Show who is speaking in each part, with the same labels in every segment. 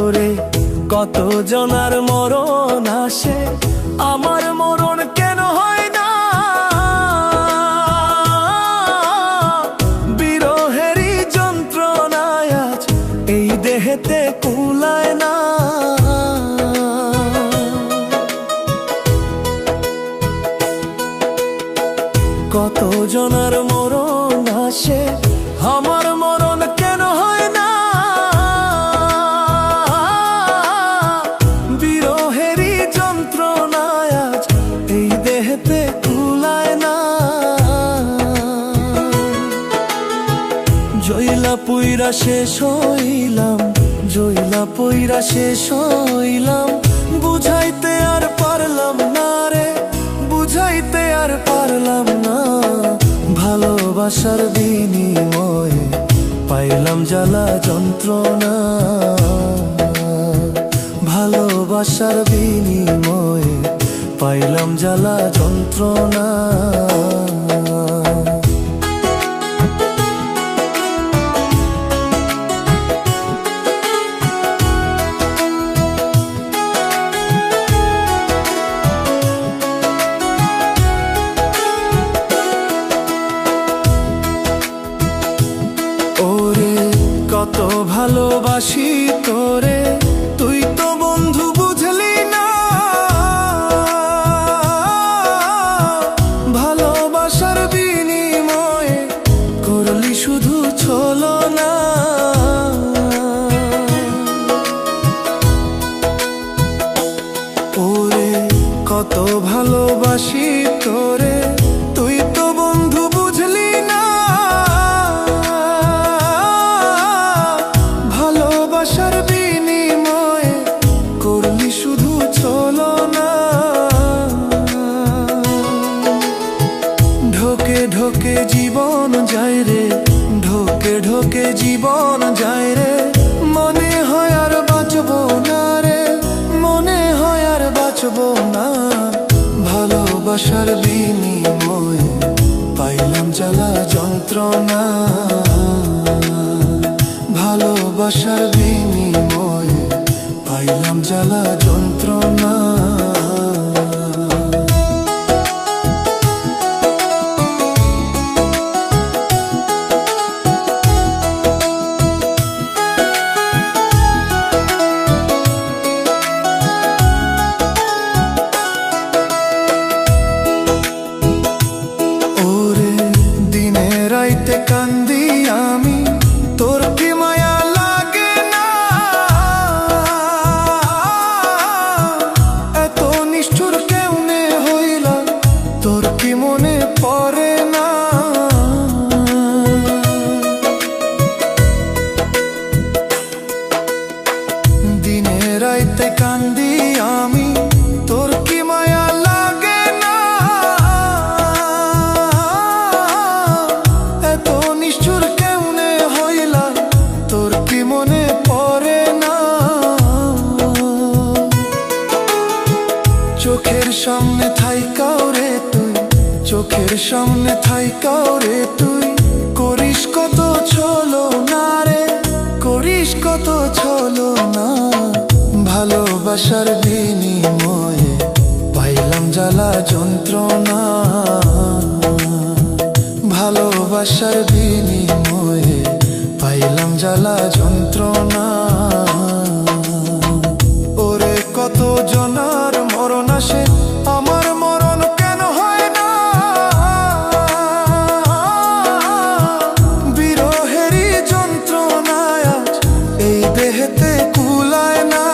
Speaker 1: ওরে কত জনার মরণ আসে, আমার মরণ কেন হয় না? বিরহেরই যন্ত্রণায় আজ এই দেহেতে কুলায় না। কত জনার মরণ আসে, আমার মরণ কেন হয় না? বিরহেরই যন্ত্রণায় আজ এই দেহেতে কুলায় না। জইলা পুইরা শেষ হইলাম, জইলা পুইরা শেষ হইলাম, বুঝাইতে আর পারলাম না রে, বুঝাইতে আর পারলাম না। ভালোবাসার বিনিময়ে পাইলাম জ্বালা যন্ত্রণা, ভালোবাসার বিনিময়ে পাইলাম জ্বালা যন্ত্রণা। কত ভালোবাসি তোরে, তুই তো বন্ধু বুঝলি না। ভালোবাসার বিনিময়ে করলি শুধু ছলনা। ওরে কত ভালোবাসি তোরে, তুই তো বন্ধু বুঝলি না। ভালোবাসার বিনিময়ে করলি শুধু ছলনা। ঢোকে ঢোকে জীবন যায় রে, ঢোকে ঢোকে জীবন যায় রে, মনে হয় আর বাঁচবো না রে, মনে হয় আর বাঁচবো না। ভালোবাসার বিনিময়ে পাইলাম জ্বালা যন্ত্রণা, ভালোবাসার বিনিময়ে পাইলাম জ্বালা যন্ত্রণা। ওরে দিনে রাইতে কান্দি আমি, তোর কি মায়া লাগে না? এত নিষ্ঠুর কেমনে হইলা, তোর কি মনে পড়ে না? দিনে রাইতে কান্দি আমি, তোর কি মায়া লাগে না? এত নিষ্ঠুর কেমনে হইলা, তোর কি মনে পড়ে না? চোখের সামনে থাইকাও রে তুই, চোখের সামনে থাইকাও রে তুই, করিস কত ছলনা রে, করিস কত ছলনা। ভালোবাসার বিনিময়ে পাইলাম জ্বালা যন্ত্রণা, ভালোবাসার বিনিময়ে পাইলাম জ্বালা যন্ত্রণা। ওরে কত জনার মরণ আসে, আমার মরণ কেন হয় না? বিরহেরই যন্ত্রণায় আজ এই দেহেতে কুলায় না।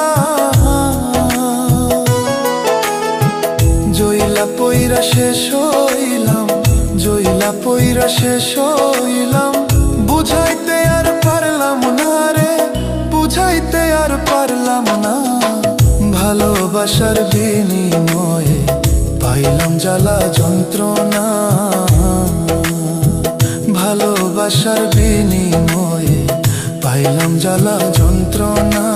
Speaker 1: জইলা পইরা শেষ হইলাম, জইলা পইরা শেষ হইলাম, বুঝাইতে আর পারলাম না রে, বুঝাইতে আর পারলাম না। ভালোবাসার বিনিময়ে পাইলাম জ্বালা যন্ত্রণা, ভালোবাসার বিনিময়ে পাইলাম জ্বালা যন্ত্রণা।